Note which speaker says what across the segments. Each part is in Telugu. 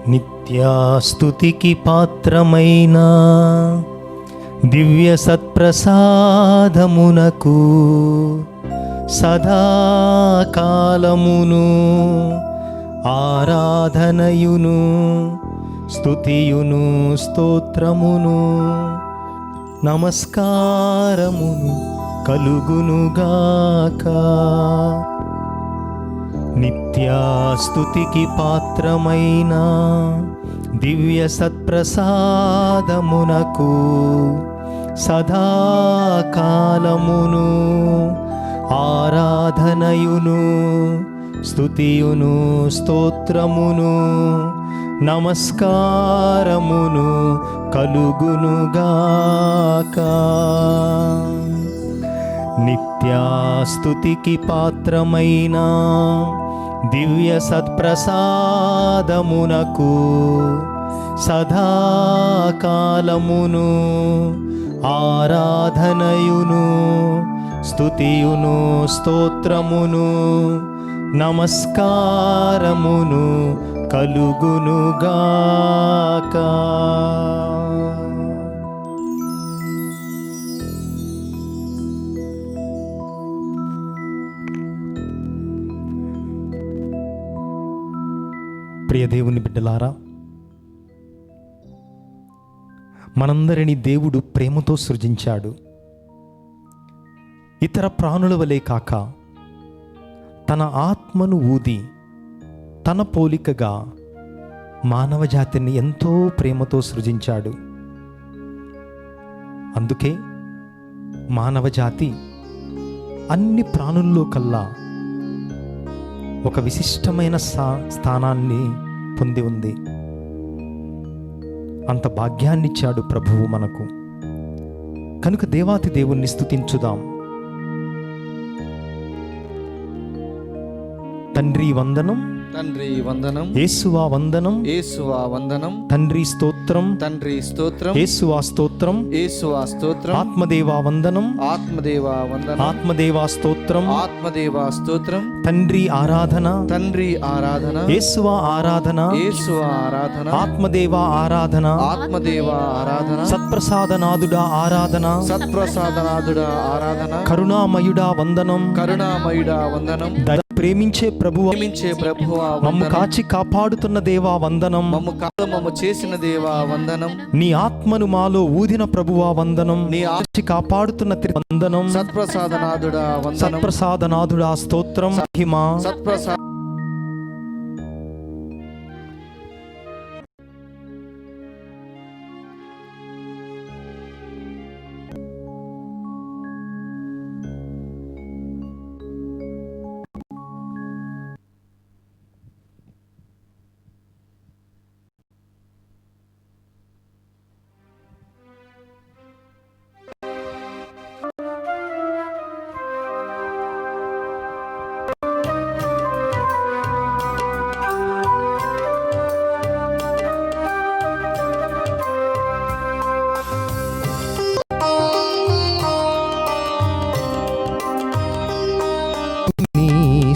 Speaker 1: నిత్యాస్తుతికి పాత్రమైన దివ్య సత్ప్రసాదమునకు సదాకాలమును ఆరాధనయును స్తుతియును స్తోత్రమును నమస్కారమును కలుగునుగాక. నిత్యాస్తుతికి పాత్రమైన దివ్య సత్ప్రసాదమునకు సదాకాలమును ఆరాధనయును స్తుతియును స్తోత్రమును నమస్కారమును కలుగునుగాక. నిత్యాస్తుతికి పాత్రమైన దివ్య సత్ప్రసాదమునకు సదాకాలమును ఆరాధనయును స్తుతియును స్తోత్రమును నమస్కారమును కలుగునుగాక. ప్రియ దేవుని బిడ్డలారా, మనందరినీ దేవుడు ప్రేమతో సృజించాడు. ఇతర ప్రాణుల వలె కాక తన ఆత్మను ఊది తన పోలికగా మానవ జాతిని ఎంతో ప్రేమతో సృజించాడు. అందుకే మానవ జాతి అన్ని ప్రాణుల్లో కల్లా ఒక విశిష్టమైన స్థానాన్ని పొంది ఉంది. అంత భాగ్యాన్నిచ్చాడు ప్రభువు మనకు. కనుక దేవాతి దేవుణ్ణి స్తుతించుదాం. తండ్రి వందనం,
Speaker 2: తండ్రి వందనం,
Speaker 1: యేసువా వందనం,
Speaker 2: యేసువా వందనం,
Speaker 1: తండ్రి స్తోత్రం,
Speaker 2: తండ్రి స్తోత్రం,
Speaker 1: యేసువా స్తోత్రం,
Speaker 2: యేసువా స్తోత్రం,
Speaker 1: ఆత్మదేవా వందనం,
Speaker 2: ఆత్మదేవా వందనం,
Speaker 1: ఆత్మదేవా స్తోత్రం,
Speaker 2: ఆత్మదేవా స్తోత్రం,
Speaker 1: తండ్రి ఆరాధన,
Speaker 2: తండ్రి ఆరాధన,
Speaker 1: యేసువా ఆరాధన,
Speaker 2: యేసువా ఆరాధన,
Speaker 1: ఆత్మదేవా ఆరాధన,
Speaker 2: ఆత్మదేవా ఆరాధన,
Speaker 1: సత్ప్రసాదనాదుడా ఆరాధన,
Speaker 2: సత్ప్రసాదనాథుడా ఆరాధన,
Speaker 1: కరుణామయుడా వందనం,
Speaker 2: కరుణామయుడా వందనం,
Speaker 1: ప్రేమించే ప్రభువా,
Speaker 2: ప్రేమించే ప్రభువా
Speaker 1: మమ్ము కాచి కాపాడుతున్న దేవా వందనం,
Speaker 2: మమ్ము చేసిన దేవా వందనం,
Speaker 1: నీ ఆత్మను మాలో ఊదిన ప్రభువా వందనం, నీ ఆచి కాపాడుతున్న వందనం,
Speaker 2: సత్ప్రసాదనాథుడా వందనం,
Speaker 1: సత్ప్రసాదనాథుడా స్తోత్రం, మహిమ
Speaker 2: సత్ప్రసాద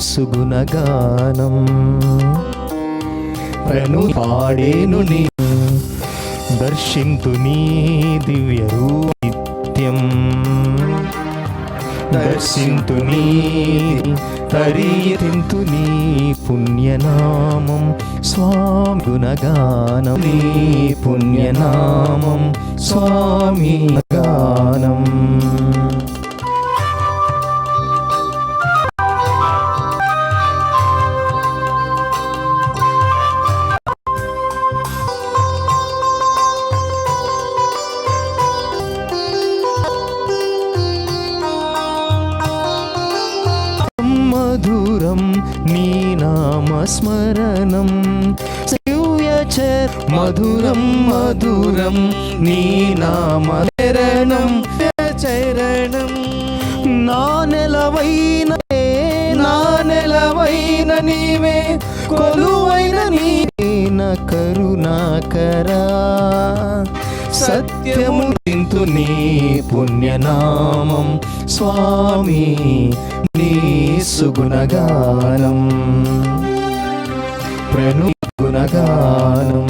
Speaker 1: సుగుణగానం ప్రను పాడేను నీ దర్శింతు నీ దివ్య రూపం, దర్శింతు నీ తరింతు నీ పుణ్యనామం స్వామి గుణగానం, నీ పుణ్యనామం స్వామి గానం. మధురం నీ నామస్మరణం మధురం మధురం నీ నామరణం చరణం. నా నెలవైన నీవే కొలువైన నీన కరుణాకరా, సత్యము తింతు నీ పుణ్యనామం స్వామి నీ సుగుణగానం, ప్రణు గుణ గుణగానం.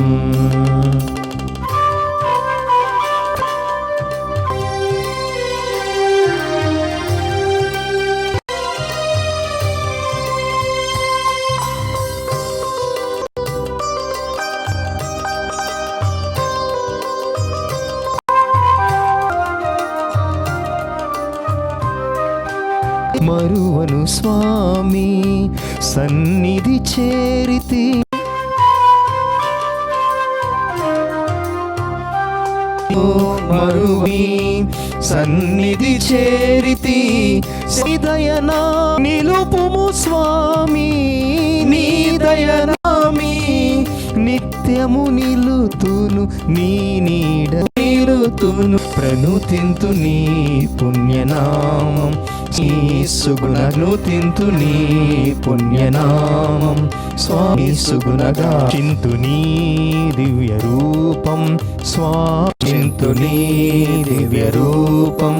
Speaker 1: మరువను స్వామి సన్నిధి చేరితి, మరువి సన్నిధి చేరితి, దయనా నిలుపుము స్వామి నీ దయనామి, నిత్యము నిలుతును నీ నీడ నిలుతును, ప్రణుతింతు నీ పుణ్యనామం సుగుణనుతింతు నీ పుణ్యనామం స్వామి సుగుణగా చింతు నీ దివ్య రూపం స్వామి, చింతు నీ దివ్య రూపం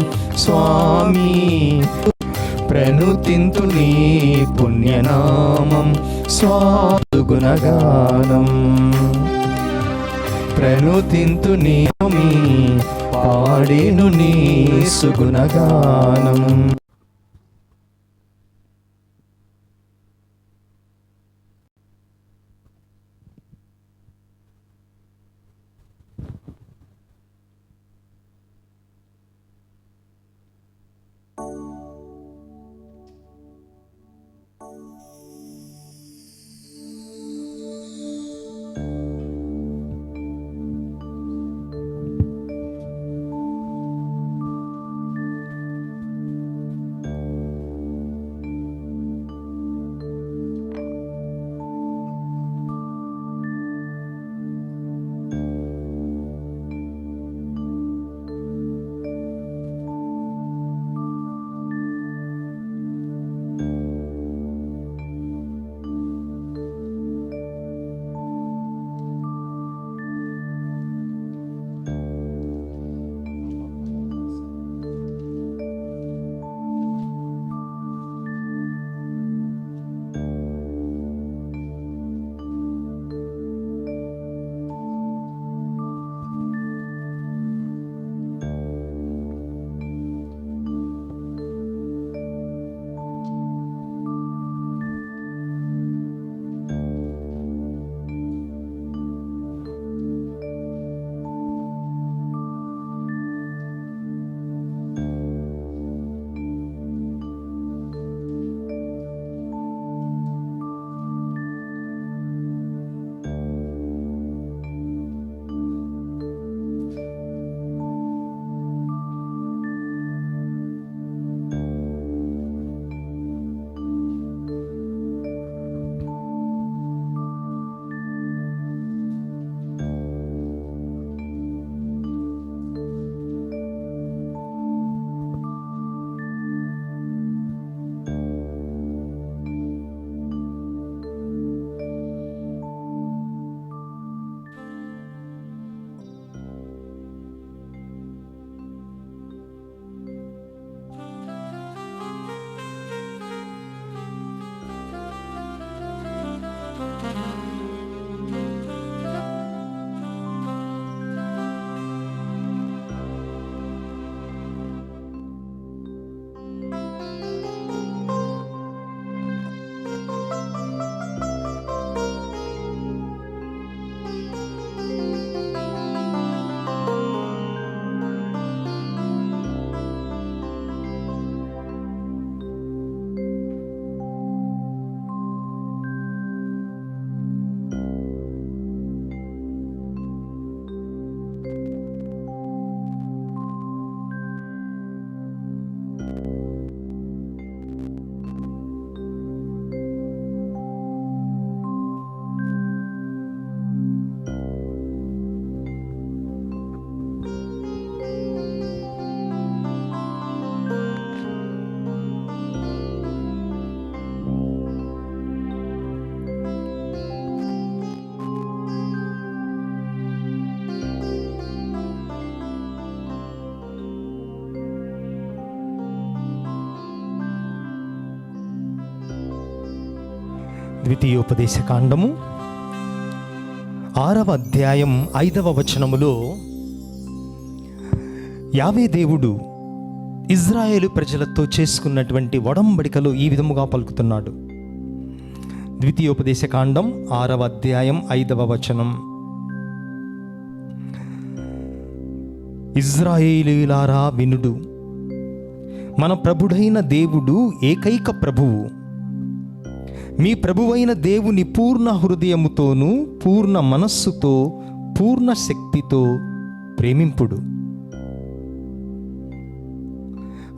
Speaker 1: స్వామి, ప్రణుతింతు నీ పుణ్యనామం స్వామి సుగుణగానం, ప్రణుతింతు నీ పాడేను నీ సుగుణగానం. ద్వితీయోపదేశ కాండము 6వ అధ్యాయం 5వ వచనములో యావే దేవుడు ఇజ్రాయేలు ప్రజలతో చేసుకున్నటువంటి ఒడంబడికలో ఈ విధముగా పలుకుతున్నాడు. ద్వితీయోపదేశకాండం 6వ అధ్యాయం 5వ వచనం. ఇజ్రాయేలీయులారా వినుడు, మన ప్రభుడైన దేవుడు ఏకైక ప్రభువు. మీ ప్రభువైన దేవుని పూర్ణ హృదయముతోనూ పూర్ణ మనస్సుతో పూర్ణ శక్తితో ప్రేమింపుడు.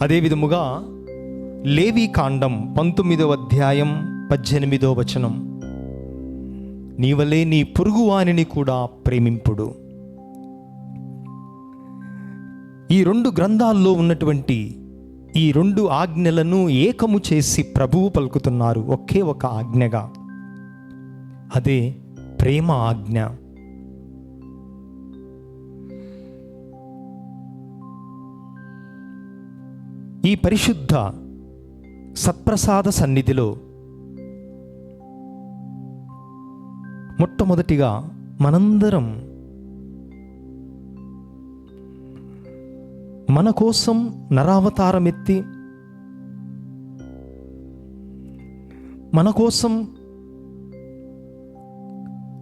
Speaker 1: అదేవిధముగా లేవీకాండం 19వ అధ్యాయం 18వ వచనం. నీవలే నీ పొరుగువానిని కూడా ప్రేమింపుడు. ఈ 2 గ్రంథాల్లో ఉన్నటువంటి ఈ 2 ఆజ్ఞలను ఏకము చేసి ప్రభువు పలుకుతున్నారు ఒకే ఒక ఆజ్ఞగా. అదే ప్రేమ ఆజ్ఞ. ఈ పరిశుద్ధ సత్ప్రసాద సన్నిధిలో మొట్టమొదటిగా మనందరం మన కోసం నరావతారమెత్తి మన కోసం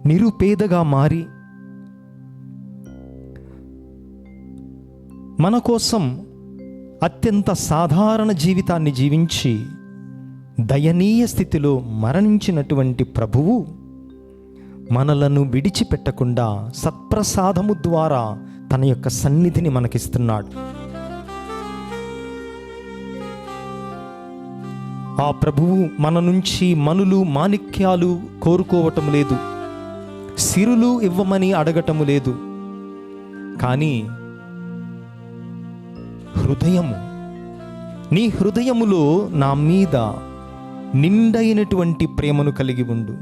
Speaker 1: నిరుపేదగా మారి మన కోసం అత్యంత సాధారణ జీవితాన్ని జీవించి దయనీయ స్థితిలో మరణించినటువంటి ప్రభువు మనలను విడిచిపెట్టకుండా సత్ప్రసాదము ద్వారా తన యొక్క సన్నిధిని మనకిస్తున్నాడు. ఆ ప్రభువు మన నుంచి మనులు మాణిక్యాలు కోరుకోవటం లేదు, సిరులు ఇవ్వమని అడగటము లేదు. కానీ హృదయము, నీ హృదయములో నా మీద నిండైనటువంటి ప్రేమను కలిగి ఉండు,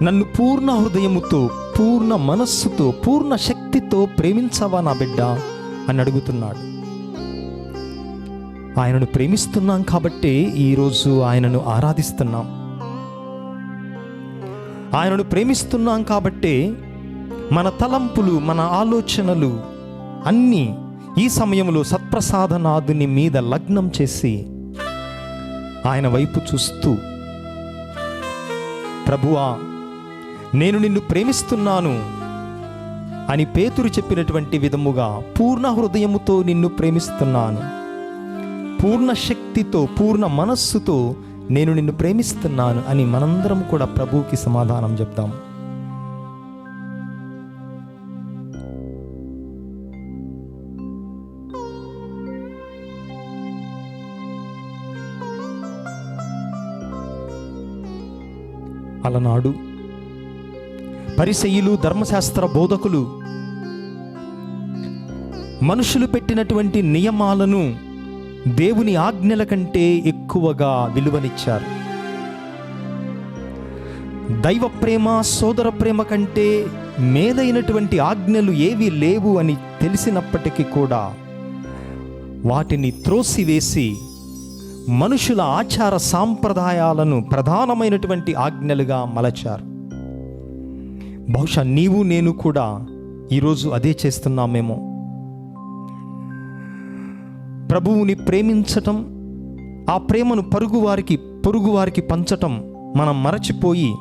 Speaker 1: నన్ను పూర్ణ హృదయముతో పూర్ణ మనస్సుతో పూర్ణ శక్తితో ప్రేమించవా నా బిడ్డ అని అడుగుతున్నాడు. ఆయనను ప్రేమిస్తున్నాం కాబట్టే ఈరోజు ఆయనను ఆరాధిస్తున్నాం. ఆయనను ప్రేమిస్తున్నాం కాబట్టే మన తలంపులు మన ఆలోచనలు అన్నీ ఈ సమయంలో సత్ప్రసాదనాథుని మీద లగ్నం చేసి ఆయన వైపు చూస్తూ, ప్రభువా నేను నిన్ను ప్రేమిస్తున్నాను అని పేతురు చెప్పినటువంటి విధముగా పూర్ణ హృదయముతో నిన్ను ప్రేమిస్తున్నాను, పూర్ణ శక్తితో పూర్ణ మనస్సుతో నేను నిన్ను ప్రేమిస్తున్నాను అని మనందరం కూడా ప్రభువుకి సమాధానం చెప్తాం. అలనాడు పరిసయ్యులు ధర్మశాస్త్ర బోధకులు మనుషులు పెట్టినటువంటి నియమాలను దేవుని ఆజ్ఞల కంటే ఎక్కువగా విలువనిచ్చారు. దైవ ప్రేమ సోదర ప్రేమ కంటే మేలైనటువంటి ఆజ్ఞలు ఏవి లేవు అని తెలిసినప్పటికీ కూడా వాటిని త్రోసివేసి మనుషుల ఆచార సాంప్రదాయాలను ప్రధానమైనటువంటి ఆజ్ఞలుగా మలచారు. బహుశా నీవు నేను కూడా ఈరోజు అదే చేస్తున్నామేమో. ప్రభువుని ప్రేమించటం, ఆ ప్రేమను పొరుగువారికి పంచటం మనం మరచిపోయి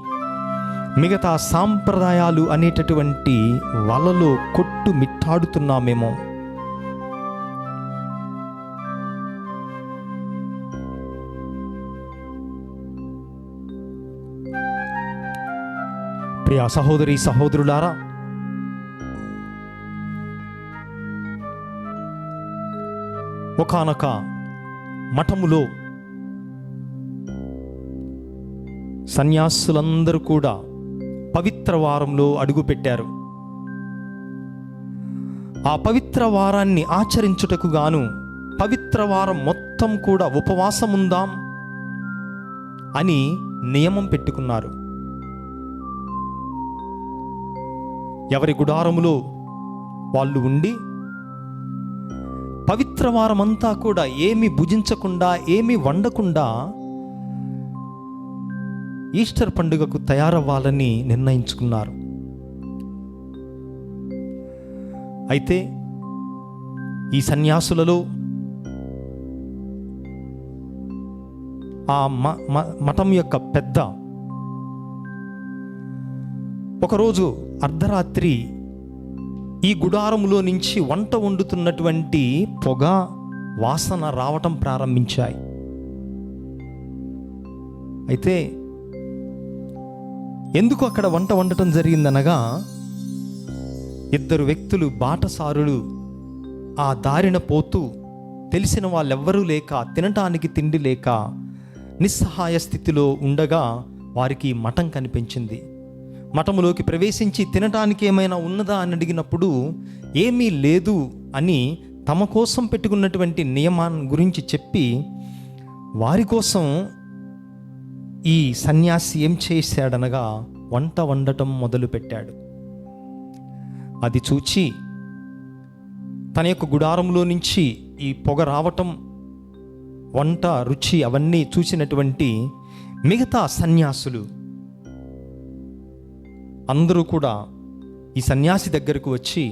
Speaker 1: మిగతా సాంప్రదాయాలు అనేటటువంటి వలలో కొట్టు మిట్టాడుతున్నామేమో. ప్రియ సహోదరి సహోదరులారా, ఒకానొక మఠములో సన్యాసులందరూ కూడా పవిత్ర వారంలో అడుగుపెట్టారు. ఆ పవిత్ర వారాన్ని ఆచరించుటకు గాను పవిత్ర వారం మొత్తం కూడా ఉపవాసముందాం అని నియమం పెట్టుకున్నారు. ఎవరి గుడారములో వాళ్ళు ఉండి పవిత్ర వారమంతా కూడా ఏమి భుజించకుండా ఏమి వండకుండా ఈస్టర్ పండుగకు తయారవ్వాలని నిర్ణయించుకున్నారు. అయితే ఈ సన్యాసులలో ఆ మఠం యొక్క పెద్ద ఒకరోజు అర్ధరాత్రి ఈ గుడారములో నుంచి వంట వండుతున్నటువంటి పొగ వాసన రావటం ప్రారంభించాయి. అయితే ఎందుకు అక్కడ వంట వండటం జరిగిందనగా, ఇద్దరు వ్యక్తులు బాటసారులు ఆ దారిన పోతూ తెలిసిన వాళ్ళెవ్వరూ లేక, తినటానికి తిండి లేక నిస్సహాయ స్థితిలో ఉండగా వారికి మఠం కనిపించింది. మఠములోకి ప్రవేశించి తినటానికి ఏమైనా ఉన్నదా అని అడిగినప్పుడు ఏమీ లేదు అని తమ కోసం పెట్టుకున్నటువంటి నియమాన్ని గురించి చెప్పి, వారి కోసం ఈ సన్యాసి ఏం చేశాడనగా వంట వండటం మొదలుపెట్టాడు. అది చూచి తన యొక్క గుడారంలో నుంచి ఈ పొగ రావటం, వంట రుచి అవన్నీ చూసినటువంటి మిగతా సన్యాసులు అందరూ కూడా ఈ సన్యాసి దగ్గరకు వచ్చి,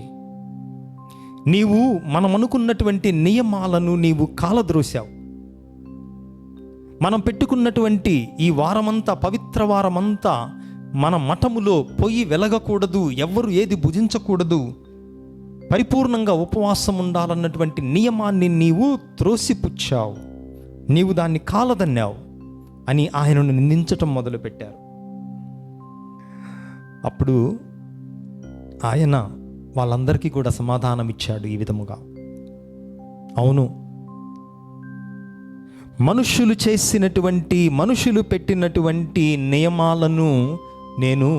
Speaker 1: నీవు మనం అనుకున్నటువంటి నియమాలను నీవు కాలద్రోశావు. మనం పెట్టుకున్నటువంటి ఈ వారమంతా, పవిత్ర వారమంతా మన మఠములో పొయ్యి వెలగకూడదు, ఎవ్వరు ఏది భుజించకూడదు, పరిపూర్ణంగా ఉపవాసం ఉండాలన్నటువంటి నియమాన్ని నీవు త్రోసిపుచ్చావు, నీవు దాన్ని కాలదన్నావు అని ఆయనను నిందించటం మొదలుపెట్టారు. అప్పుడు ఆయన వాళ్ళందరికీ కూడా సమాధానం ఇచ్చాడు ఈ విధముగా, అవును, మనుషులు పెట్టినటువంటి నియమాలను నేను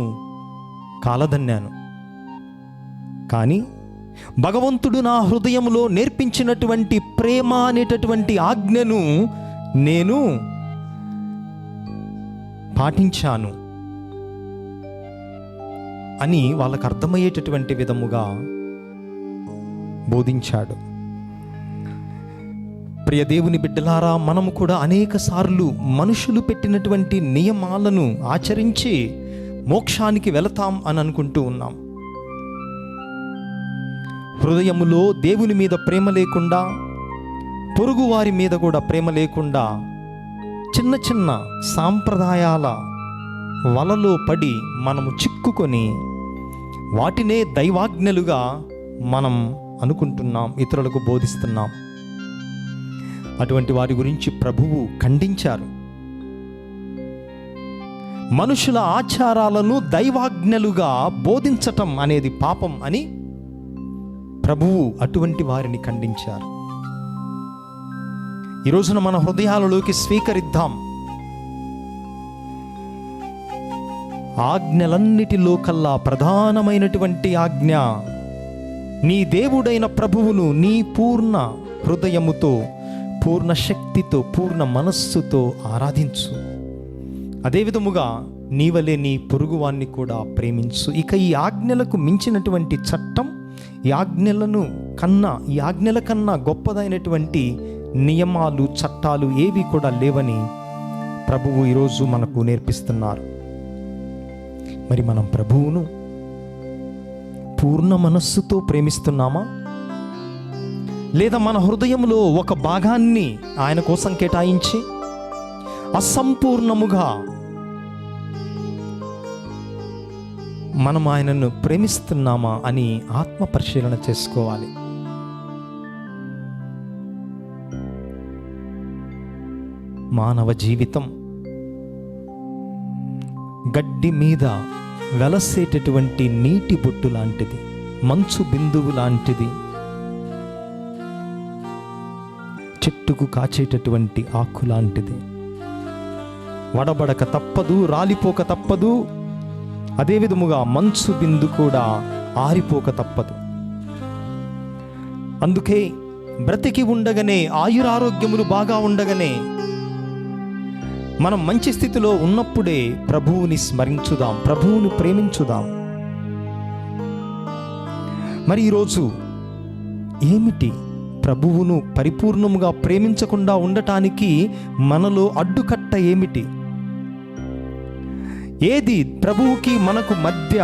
Speaker 1: కాలదన్నాను, కానీ భగవంతుడు నా హృదయంలో నేర్పించినటువంటి ప్రేమ అనేటటువంటి ఆజ్ఞను నేను పాటించాను అని వాళ్ళకు అర్థమయ్యేటటువంటి విధముగా బోధించాడు. ప్రియ దేవుని బిడ్డలారా, మనము కూడా అనేక సార్లు మనుషులు పెట్టినటువంటి నియమాలను ఆచరించి మోక్షానికి వెళతాం అని అనుకుంటూ ఉన్నాం. హృదయములో దేవుని మీద ప్రేమ లేకుండా, పొరుగు వారి మీద కూడా ప్రేమ లేకుండా, చిన్న చిన్న సాంప్రదాయాల వలలో పడి మనము చిక్కుకొని వాటినే దైవాజ్ఞలుగా మనం అనుకుంటున్నాం, ఇతరులకు బోధిస్తున్నాం. అటువంటి వారి గురించి ప్రభువు ఖండించారు. మనుషుల ఆచారాలను దైవాజ్ఞలుగా బోధించటం అనేది పాపం అని ప్రభువు అటువంటి వారిని ఖండించారు. ఈ రోజున మన హృదయాలలోకి స్వీకరిద్దాం. ఆజ్ఞలన్నిటిలో కల్లా ప్రధానమైనటువంటి ఆజ్ఞ, నీ దేవుడైన ప్రభువును నీ పూర్ణ హృదయముతో, పూర్ణ శక్తితో, పూర్ణ మనస్సుతో ఆరాధించు. అదే విధముగా నీవలే నీ పొరుగువాన్ని కూడా ప్రేమించు. ఇక ఈ ఆజ్ఞలకు మించినటువంటి చట్టం, ఈ ఆజ్ఞల కన్నా గొప్పదైనటువంటి నియమాలు, చట్టాలు ఏవి కూడా లేవని ప్రభువు ఈరోజు మనకు నేర్పిస్తున్నారు. మరి మనం ప్రభువును పూర్ణ మనస్సుతో ప్రేమిస్తున్నామా? లేదా మన హృదయంలో ఒక భాగాన్ని ఆయన కోసం కేటాయించి అసంపూర్ణముగా మనం ఆయనను ప్రేమిస్తున్నామా అని ఆత్మ పరిశీలన చేసుకోవాలి. మానవ జీవితం గడ్డి మీద వెలసేటటువంటి నీటి బొట్టు లాంటిది, మంచు బిందువు లాంటిది, చెట్టుకు కాచేటటువంటి ఆకు లాంటిది. వడబడక తప్పదు, రాలిపోక తప్పదు. అదే విధముగా మంచు బిందు కూడా ఆరిపోక తప్పదు. అందుకే బ్రతికి ఉండగానే, ఆయురారోగ్యములు బాగా ఉండగానే, మనం మంచి స్థితిలో ఉన్నప్పుడే ప్రభువుని స్మరించుదాం, ప్రభువుని ప్రేమించుదాం. మరి ఈరోజు ఏమిటి ప్రభువును పరిపూర్ణముగా ప్రేమించకుండా ఉండటానికి మనలో అడ్డుకట్ట ఏమిటి? ఏది ప్రభువుకి మనకు మధ్య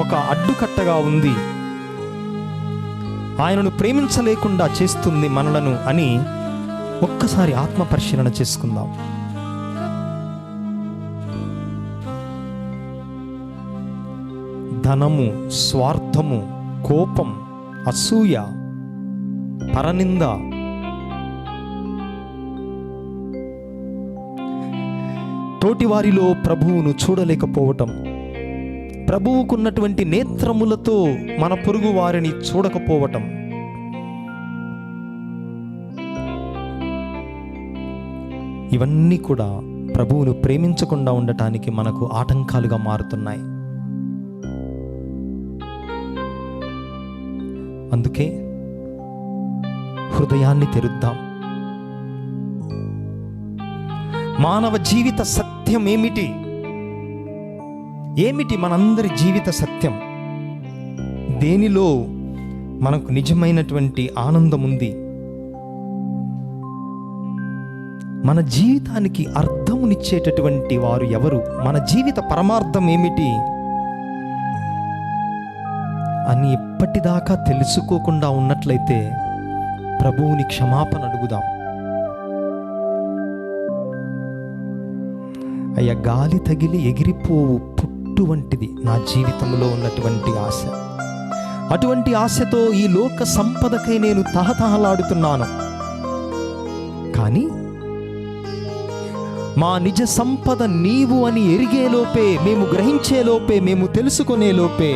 Speaker 1: ఒక అడ్డుకట్టగా ఉంది, ఆయనను ప్రేమించలేకుండా చేస్తుంది మనలను అని ఒక్కసారి ఆత్మ పరిశీలన చేసుకుందాం. ధనము, స్వార్థము, కోపం, అసూయ, పరనింద, తోటివారిలో ప్రభువును చూడలేకపోవటం, ప్రభువుకున్నటువంటి నేత్రములతో మన పొరుగు వారిని చూడకపోవటం, ఇవన్నీ కూడా ప్రభువును ప్రేమించకుండా ఉండటానికి మనకు ఆటంకాలుగా మారుతున్నాయి. అందుకే హృదయాన్ని తెరుద్దాం. మానవ జీవిత సత్యం ఏమిటి? మనందరి జీవిత సత్యం? దేనిలో మనకు నిజమైనటువంటి ఆనందం ఉంది? మన జీవితానికి అర్థమునిచ్చేటటువంటి వారు ఎవరు? మన జీవిత పరమార్థం ఏమిటి అని ఎప్పటిదాకా తెలుసుకోకుండా ఉన్నట్లయితే ప్రభువుని క్షమాపణ అడుగుదాం. అయ్యా, గాలి తగిలి ఎగిరిపోవు పుట్టు వంటిది నా జీవితంలో ఉన్నటువంటి ఆశ. అటువంటి ఆశతో ఈ లోక సంపదకై నేను తహతహలాడుతున్నాను. కానీ మా నిజ సంపద నీవు అని ఎరిగేలోపే, మేము గ్రహించేలోపే, మేము తెలుసుకునేలోపే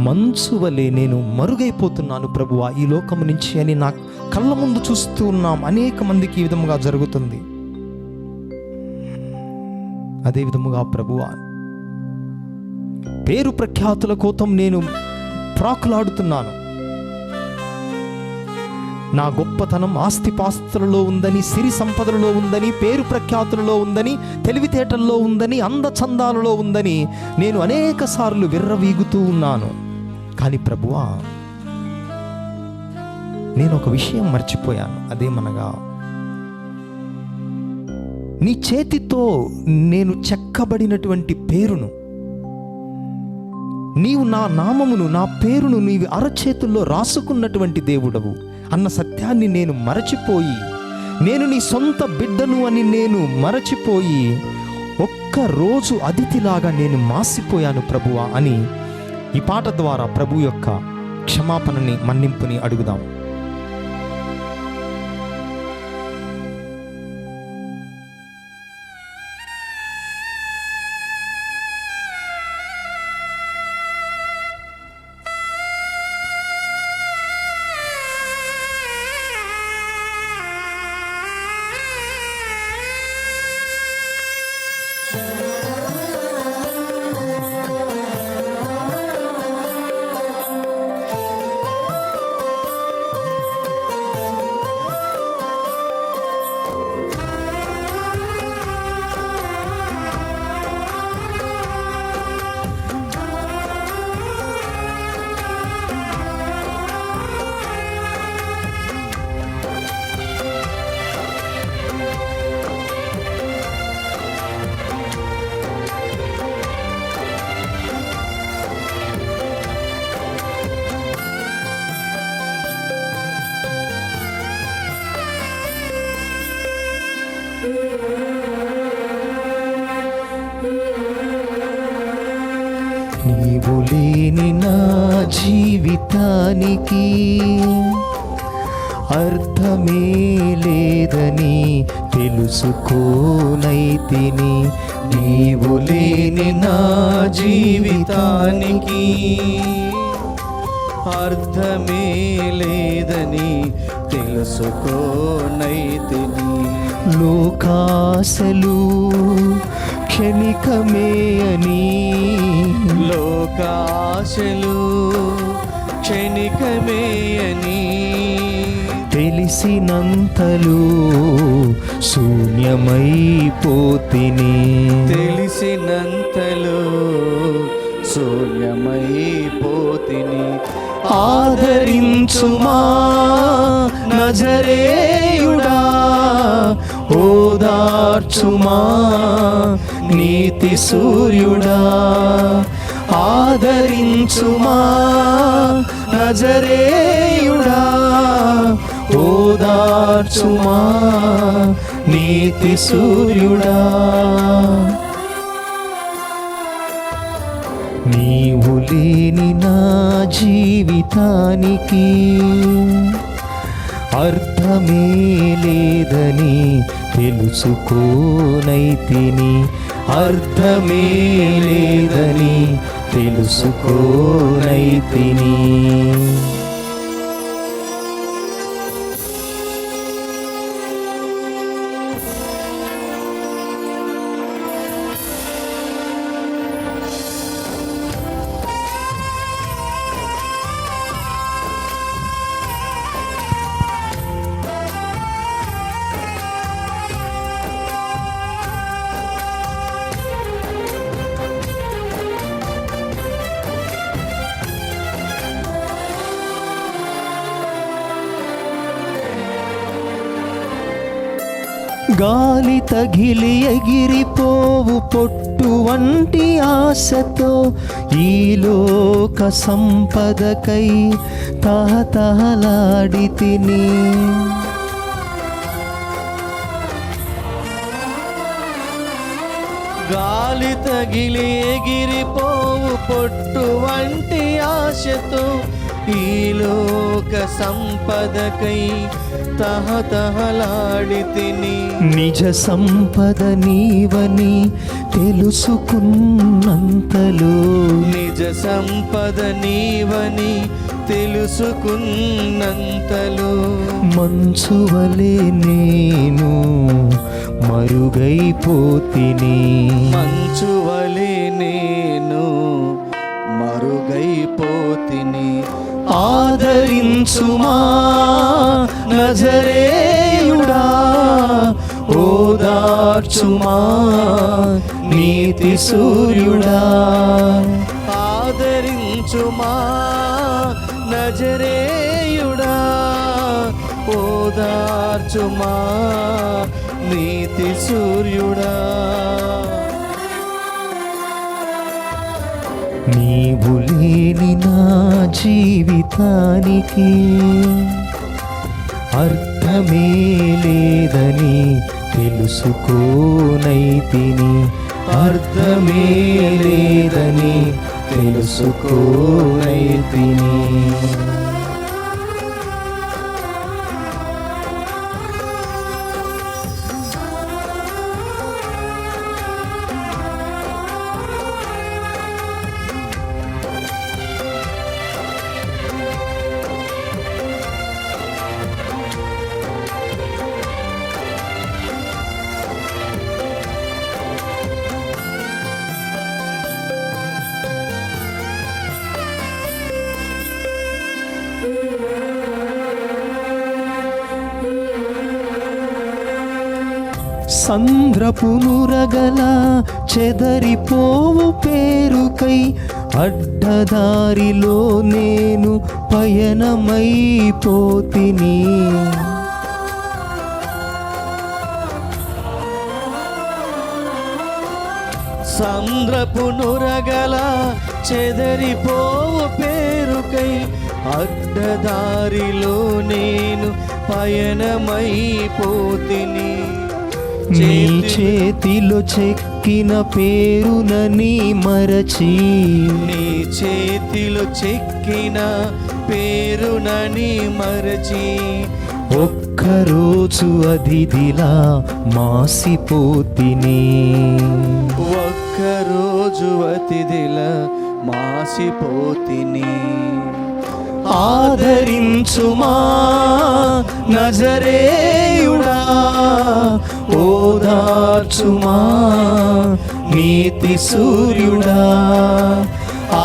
Speaker 1: మంచు వలె నేను మరుగైపోతున్నాను ప్రభువా ఈ లోకము నుంచి అని నా కళ్ళ ముందు చూస్తూ ఉన్నాం. అనేక మందికి ఈ విధముగా జరుగుతుంది. అదే విధముగా ప్రభువా, పేరు ప్రఖ్యాతుల కోసం నేను ప్రాకులాడుతున్నాను. నా గొప్పతనం ఆస్తిపాస్తులలో ఉందని, సిరి సంపదలలో ఉందని, పేరు ప్రఖ్యాతులలో ఉందని, తెలివితేటల్లో ఉందని, అందచందాలలో ఉందని నేను అనేక సార్లు విర్రవీగుతూ ఉన్నాను. కానీ ప్రభువా, నేను ఒక విషయం మర్చిపోయాను. అదేమనగా, నీ చేతితో నేను చెక్కబడినటువంటి పేరును, నీవు నా నామమును, నా పేరును నీవు అరచేతుల్లో రాసుకున్నటువంటి దేవుడవు అన్న సత్యాన్ని నేను మరచిపోయి, నేను నీ సొంత బిడ్డను అని నేను మరచిపోయి, ఒక్కరోజు అతిథిలాగా నేను మాసిపోయాను ప్రభువా అని ఈ పాట ద్వారా ప్రభు యొక్క క్షమాపణని, మన్నింపుని అడుగుదాం. నీవు లేని నా జీవితానికి అర్థమే లేదని తెలుసుకోనైతిని. నీవు లేని నా జీవితానికి
Speaker 2: అర్థమే లేదని తెలుసుకోనైతిని.
Speaker 1: లోకాశలు క్షణికమే అని,
Speaker 2: లోకాశలు క్షణికమే అని
Speaker 1: తెలిసినంతలో శూన్యమైపోతిని.
Speaker 2: తెలిసినంతలో శూన్యమైపోతిని.
Speaker 1: ఆదరించుమా నజరేయుడా, ఓదార్చుమా నీతి సూర్యుడా, ఆదరించుమా నజరేయుడా, ఓదార్చుమా నీతి సూర్యుడా. నీవు లేని నా జీవితానికి అర్థమే లేదని తెలుసుకోనైతిని, అర్థమే లేదని తెలుసుకోనైతిని. గాలి తగిలి ఎగిరిపోవు పొట్టు వంటి ఆశతో ఈ లోక సంపదకై తహతహలాడి తిని,
Speaker 2: గాలి తగిలి ఎగిరిపోవు పొట్టు వంటి ఆశతో ఈ లోక సంపదకై తహతహలాడి తిని,
Speaker 1: నిజ సంపద నీవని తెలుసుకున్నంతలో,
Speaker 2: నిజ సంపద నీవని తెలుసుకున్నంతలో
Speaker 1: మంచు వలె నేను మరుగైపోతిని,
Speaker 2: మంచు వలె నేను మరుగైపోతిని.
Speaker 1: ఆదరించుమా నజరేయుడా, ఓదార్చుమా నీతి సూర్యుడా,
Speaker 2: ఆదరించుమా నజరేయుడా, ఓదార్చుమా నీతి సూర్యుడా.
Speaker 1: నీవు లేని నా జీవితానికి అర్థమే లేదని తెలుసుకోనైతిని, అర్థమే లేదని తెలుసుకోనైతిని. సంద్రపు నురగల చెదరిపోవు పేరుకై అడ్డదారిలో నేను పయనమైపోతిని,
Speaker 2: సంద్రపు నురగల చెదరిపోవు పేరుకై అడ్డదారిలో నేను పయనమైపోతిని.
Speaker 1: నీ చేతిలో చెక్కిన పేరునని మరచి,
Speaker 2: నీ చేతిలో చెక్కిన పేరునని మరచి,
Speaker 1: ఒక్కరోజు అతిథిలా మాసిపోతిని,
Speaker 2: ఒక్కరోజు అతిథిలా మాసిపోతిని.
Speaker 1: ఆదరించుమా నజరేయుడా, ఓదార్చుమా నీతి సూర్యుడా,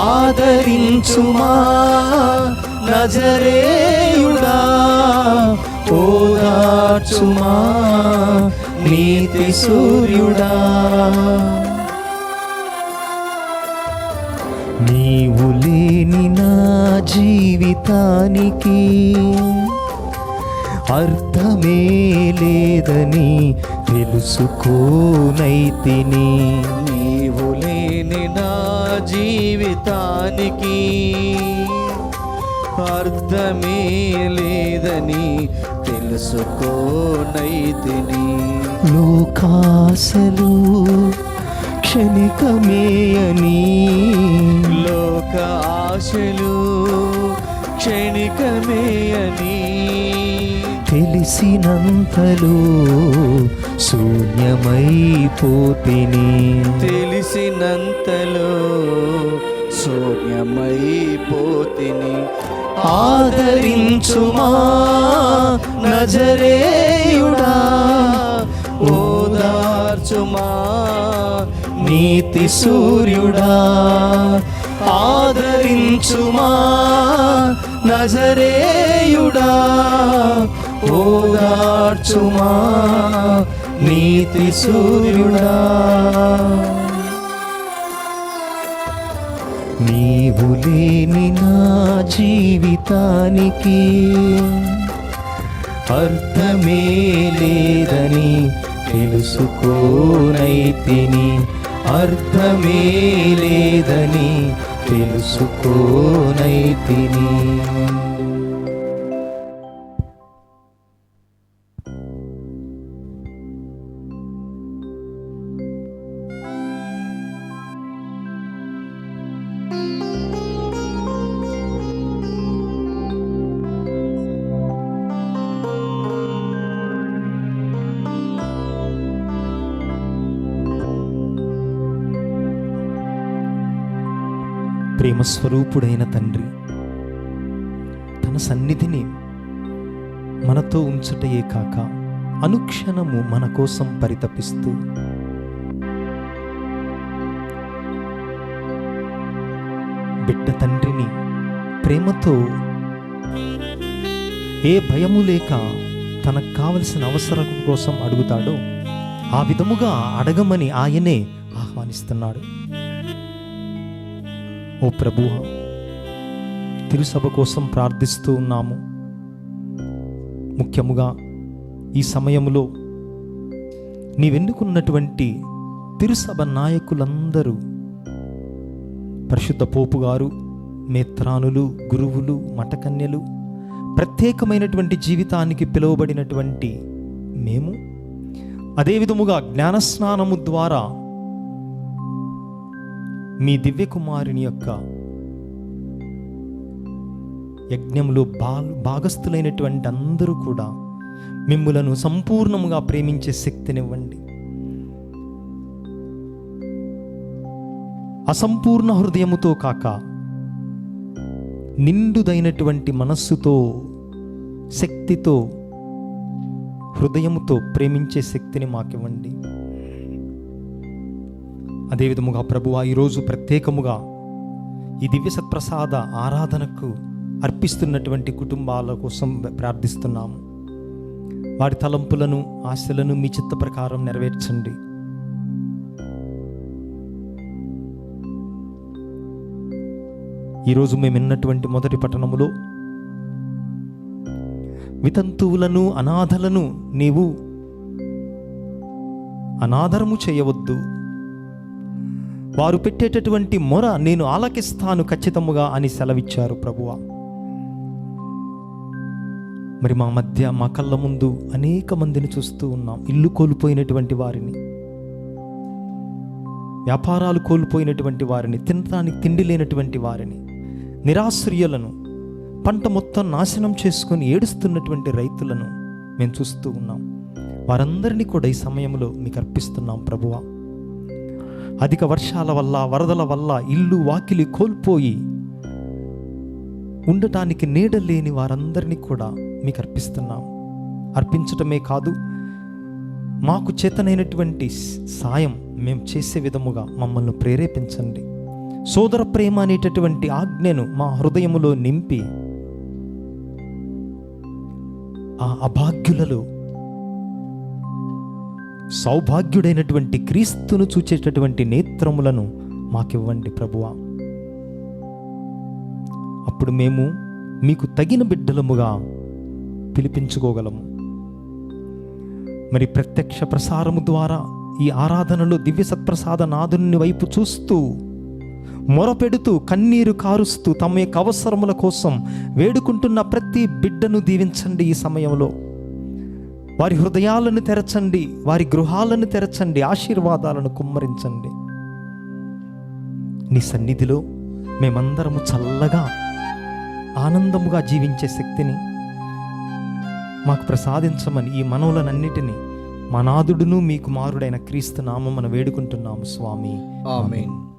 Speaker 1: ఆదరించుమా నజరేయుడా, ఓదార్చుమా నీతి సూర్యుడా. నీవు లేని నా జీవితానికి అర్థమే లేదని తెలుసుకోనైతిని.
Speaker 2: నీవు లేని నా జీవితానికి అర్థమే లేదని తెలుసుకోనైతిని.
Speaker 1: లోకాశలు క్షణికమే అని,
Speaker 2: లోక ఆశలు క్షణికమే అని
Speaker 1: తెలిసినంతలో శూన్యమైపోతిని.
Speaker 2: తెలిసినంతలో శూన్యమైపోతిని.
Speaker 1: ఆదరించుమా నజరేయుడా,
Speaker 2: ఓదార్చుమా
Speaker 1: నీతి సూర్యుడా. ఆదరించుమా నజరేయుడా, ఓదార్చుమా నీతి సూర్యుడా. నీవు లేని నా జీవితానికి అర్థమే లేదని తెలుసుకోనైతిని. అర్థమే లేదని తెలుసుకోనైతిని. ప్రేమస్వరూపుడైన తండ్రి తన సన్నిధిని మనతో ఉంచుటయే కాక అనుక్షణము మన కోసం పరితపిస్తూ బిడ్డ తండ్రిని ప్రేమతో ఏ భయము లేక తనకు కావలసిన అవసరం కోసం అడుగుతాడో ఆ విధముగా అడగమని ఆయనే ఆహ్వానిస్తున్నాడు. ఓ ప్రభువా, తిరుసభ కోసం ప్రార్థిస్తూ ఉన్నాము. ముఖ్యముగా ఈ సమయంలో నీవెన్నుకున్నటువంటి తిరుసభ నాయకులందరూ, పరిశుద్ధ పోపు గారు, మేత్రానులు, గురువులు, మఠకన్యలు, ప్రత్యేకమైనటువంటి జీవితానికి పిలువబడినటువంటి మేము, అదేవిధముగా జ్ఞానస్నానము ద్వారా మీ దివ్యకుమారుని యొక్క యజ్ఞంలో భాగస్థులైనటువంటి అందరూ కూడా మిమ్ములను సంపూర్ణముగా ప్రేమించే శక్తినివ్వండి. అసంపూర్ణ హృదయముతో కాక నిండుదైనటువంటి మనస్సుతో, శక్తితో, హృదయముతో ప్రేమించే శక్తిని మాకివ్వండి. అదేవిధముగా ప్రభువా, ఈరోజు ప్రత్యేకముగా ఈ దివ్య సత్ప్రసాద ఆరాధనకు అర్పిస్తున్నటువంటి కుటుంబాల కోసం ప్రార్థిస్తున్నాము. వారి తలంపులను, ఆశలను మీ చిత్త ప్రకారం నెరవేర్చండి. ఈరోజు మేము విన్నటువంటి మొదటి పట్టణములో వితంతువులను, అనాథలను నీవు అనాదరము చేయవద్దు, వారు పెట్టేటటువంటి మొర నేను ఆలకిస్తాను ఖచ్చితముగా అని సెలవిచ్చారు ప్రభువా. మరి మా మధ్య, మా కళ్ళ ముందు అనేక మందిని చూస్తూ ఉన్నాం. ఇల్లు కోల్పోయినటువంటి వారిని, వ్యాపారాలు కోల్పోయినటువంటి వారిని, తినడానికి తిండి లేనటువంటి వారిని, నిరాశ్రయులను, పంట మొత్తం నాశనం చేసుకొని ఏడుస్తున్నటువంటి రైతులను మేము చూస్తూ ఉన్నాం. వారందరినీ కూడా ఈ సమయంలో మీకు అర్పిస్తున్నాం ప్రభువా. అధిక వర్షాల వల్ల, వరదల వల్ల ఇల్లు వాకిలి కోల్పోయి ఉండటానికి నీడ లేని వారందరినీ కూడా మీకు అర్పిస్తున్నాం. అర్పించటమే కాదు, మాకు చేతనైనటువంటి సాయం మేము చేసే విధముగా మమ్మల్ని ప్రేరేపించండి. సోదర ప్రేమ అనేటటువంటి ఆజ్ఞను మా హృదయములో నింపి ఆ అభాగ్యులలో సౌభాగ్యుడైనటువంటి క్రీస్తును చూచేటటువంటి నేత్రములను మాకివ్వండి ప్రభువా. అప్పుడు మేము మీకు తగిన బిడ్డలముగా పిలిపించుకోగలము. మరి ప్రత్యక్ష ప్రసారము ద్వారా ఈ ఆరాధనలో దివ్య సత్ప్రసాద నాథుని వైపు చూస్తూ, మొరపెడుతూ, కన్నీరు కారుస్తూ తమ యొక్క అవసరముల కోసం వేడుకుంటున్న ప్రతి బిడ్డను దీవించండి. ఈ సమయంలో వారి హృదయాలను తెరచండి, వారి గృహాలను తెరచండి, ఆశీర్వాదాలను కుమ్మరించండి. నీ సన్నిధిలో మేమందరము చల్లగా ఆనందముగా జీవించే శక్తిని మాకు ప్రసాదించమని ఈ మనవులనన్నిటినీ మా నాథుడును మీ కుమారుడైన క్రీస్తు నామమున వేడుకుంటున్నాము స్వామి.
Speaker 2: ఆమేన్.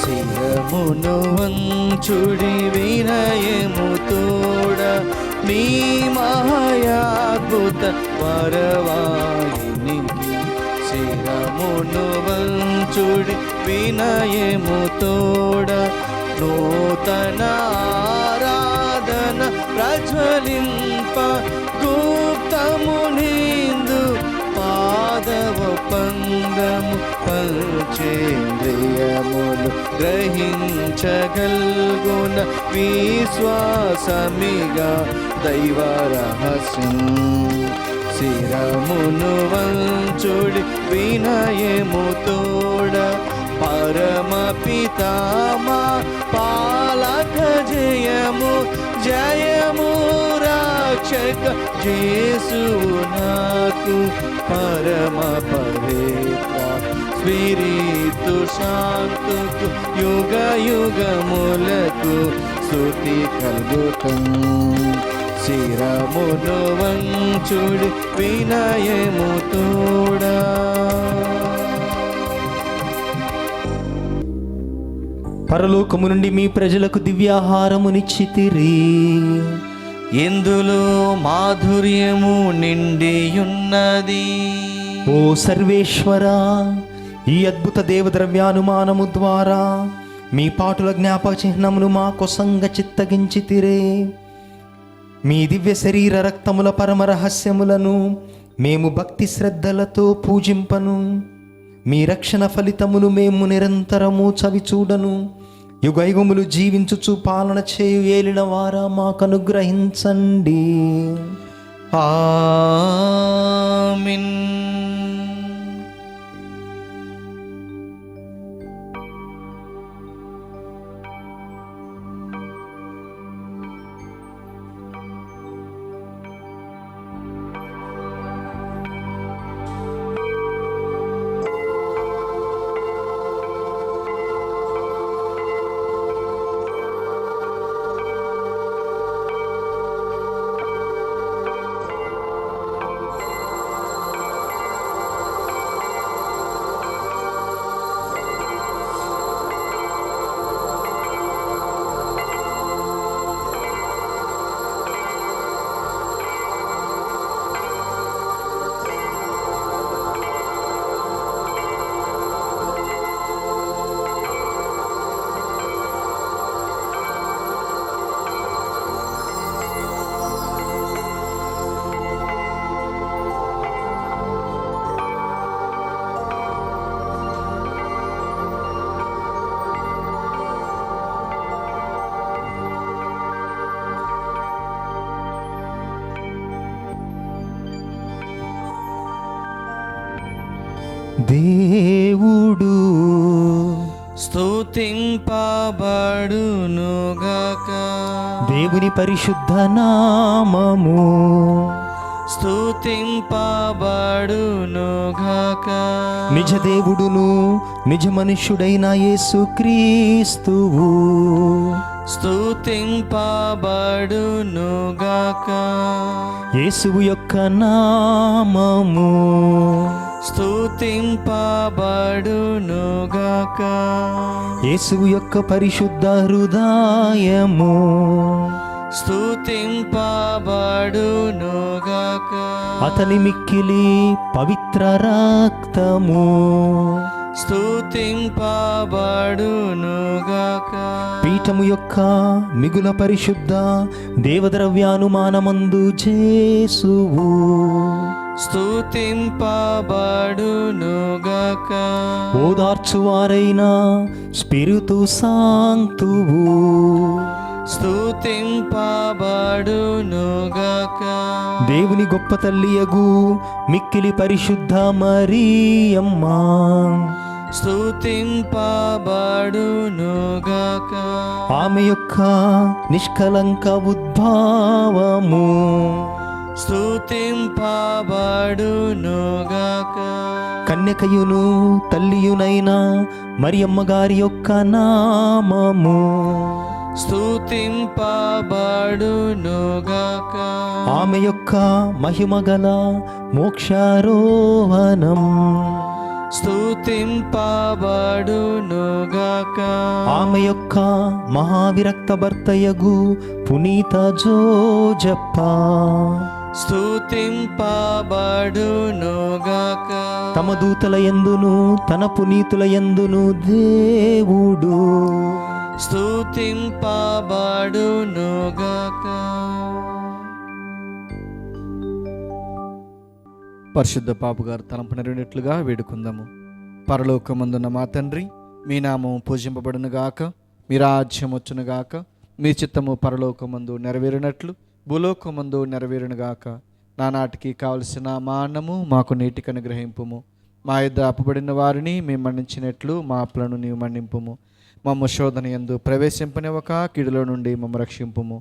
Speaker 2: శిరమును వంచుడి వినయము తోడ నీ మహాయాద్భుత వరవాయినికి. శిరమును వంచుడి వినయము తోడ నూతన ఆరాధన ప్రజ్వలింప గుప్తము నిందు పాదవ పంగము పంచేంద్రియములు గ్రహించగల్గున విశ్వాసమిగా దైవ రహస్యం. శిరమును వంచుడి వినయము తోడ పరమ పితామా పాలక జయము జయము రక్షక యేసువు నాకు పరమ పవిత్ర స్పిరితు శాంతుకు యుగ యుగములకు స్తుతి కలుగుతం. శిరమును వంచుడి వినయము తోడా.
Speaker 1: పరలోకము నుండి మీ ప్రజలకు దివ్యాహారమునిచ్చితిరి.
Speaker 2: ఎందులో మాధుర్యము నిండియున్నది.
Speaker 1: ఓ సర్వేశ్వర, ఈ అద్భుత దేవద్రవ్యానుమానము ద్వారా మీ పాటుల జ్ఞాపక చిహ్నమును మా కొసంగ చిత్తగించితిరే. మీ దివ్య శరీర రక్తముల పరమ రహస్యములను మేము భక్తి శ్రద్ధలతో పూజింపను. మీ రక్షణ ఫలితమును మేము నిరంతరము చవిచూడను. యుగయుగములు జీవించుచు పాలన చేయు ఏలిన వారా మాకు అనుగ్రహించండి.
Speaker 2: ఆమేన్.
Speaker 1: దేవుడు
Speaker 2: స్తుతింపబడునుగాక.
Speaker 1: దేవుని పరిశుద్ధ నామము
Speaker 2: స్తుతింపబడునుగాక.
Speaker 1: నిజ దేవుడును నిజ మనుష్యుడైన యేసుక్రీస్తువు
Speaker 2: స్తుతింపబడునుగాక.
Speaker 1: యేసువు యొక్క నామము
Speaker 2: స్తుతింపబడునుగాక.
Speaker 1: యేసువు యొక్క పరిశుద్ధ హృదయము
Speaker 2: స్తుతింపబడునుగాక.
Speaker 1: అతని మిక్కిలి పవిత్ర రక్తము
Speaker 2: స్తుతింపబడునుగాక.
Speaker 1: పీఠము యొక్క మిగుల పరిశుద్ధ దేవద్రవ్యానుమానమందు జేసువు
Speaker 2: స్తుతింపబడునుగాక.
Speaker 1: ఓదార్చువారైన స్పిరితు సాంతువు
Speaker 2: స్తుతింపబడునుగాక.
Speaker 1: దేవుని గొప్ప తల్లియగు మిక్కిలి పరిశుద్ధ మరియమ్మ
Speaker 2: స్తుతింపబడునుగాక.
Speaker 1: ఆమె యొక్క నిష్కలంక ఉద్భావము
Speaker 2: స్తుతింపబడునుగాక.
Speaker 1: కన్యకయును తల్లియునైన మరియమ్మ గారి యొక్క నామము
Speaker 2: స్తుతింపబడునుగాక.
Speaker 1: ఆమె యొక్క మహిమగల మోక్షారోహణం
Speaker 2: స్తుతింపబడునుగాక.
Speaker 1: ఆమె యొక్క మహావిరక్త భర్తయగు పునీత జోజప్ప
Speaker 2: స్తుతింపబడునుగాక.
Speaker 1: తమ దూతల యందును తన పునీతుల యందును దేవుడు
Speaker 2: స్తుతింపబడునుగాక. పరిశుద్ధ పాపు గారు తలంపు నెరవేరినట్లుగా వేడుకుందాము. పరలోకమందున్న మా తండ్రి, మీ నామం పూజింపబడునుగాక, మీ రాజ్యం వచ్చునుగాక, మీ చిత్తము పరలోకమందు నెరవేరినట్లు భూలోకమందు నెరవేరునుగాక. నానాటికి కావలసిన మా అన్నము మాకు నేటికి అనుగ్రహింపుము. మా యొద్ద అప్పుబడిన వారిని మేము మన్నించినట్లు మా అప్పులను నీవు మన్నింపుము. మమ్మ శోధన యందు ప్రవేశింపనివ్వక కీడులో నుండి మమ్మ రక్షింపుము.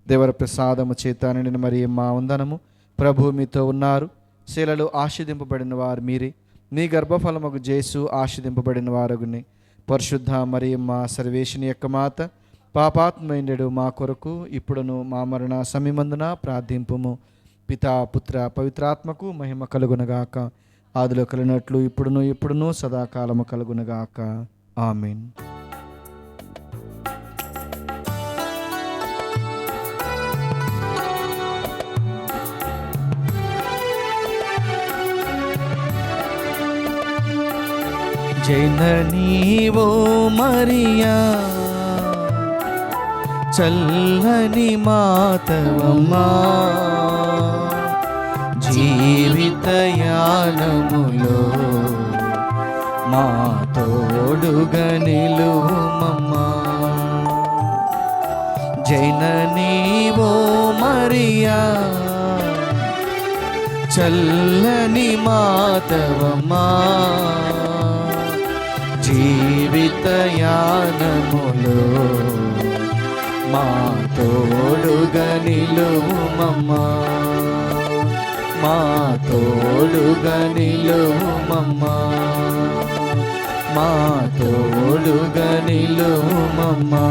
Speaker 2: దేవర ప్రసాదము చేత నిండిన మరి మా వందనము. ప్రభు మీతో ఉన్నారు. శీలలో ఆశీర్దింపబడిన వారు మీరే. మీ గర్భఫలముకు జేసు ఆశీర్దింపబడిన వారుగుని. పరిశుద్ధ మరియమ్మ సర్వేషుని యొక్క మాత, పాపాత్మైండెడు మా కొరకు ఇప్పుడును మా మరణ సమయమందున ప్రార్థింపుము. పితా పుత్ర పవిత్రాత్మకు మహిమ కలుగునగాక. ఆదిలో కలిగినట్లు ఇప్పుడును సదాకాలము కలుగునగాక. ఆమేన్. జననీవో మరియా, చల్లని మాతవమ్మా, జీవితయానములో మా తోడుగా నిలువుమమ్మా. జననీవో మరియా, చల్లని మాతవమ్మా, జీవితయానములో మా తోడుగా నిలువుమమ్మా, మా తోడుగా నిలువుమమ్మా, మా తోడుగా నిలువుమమ్మా.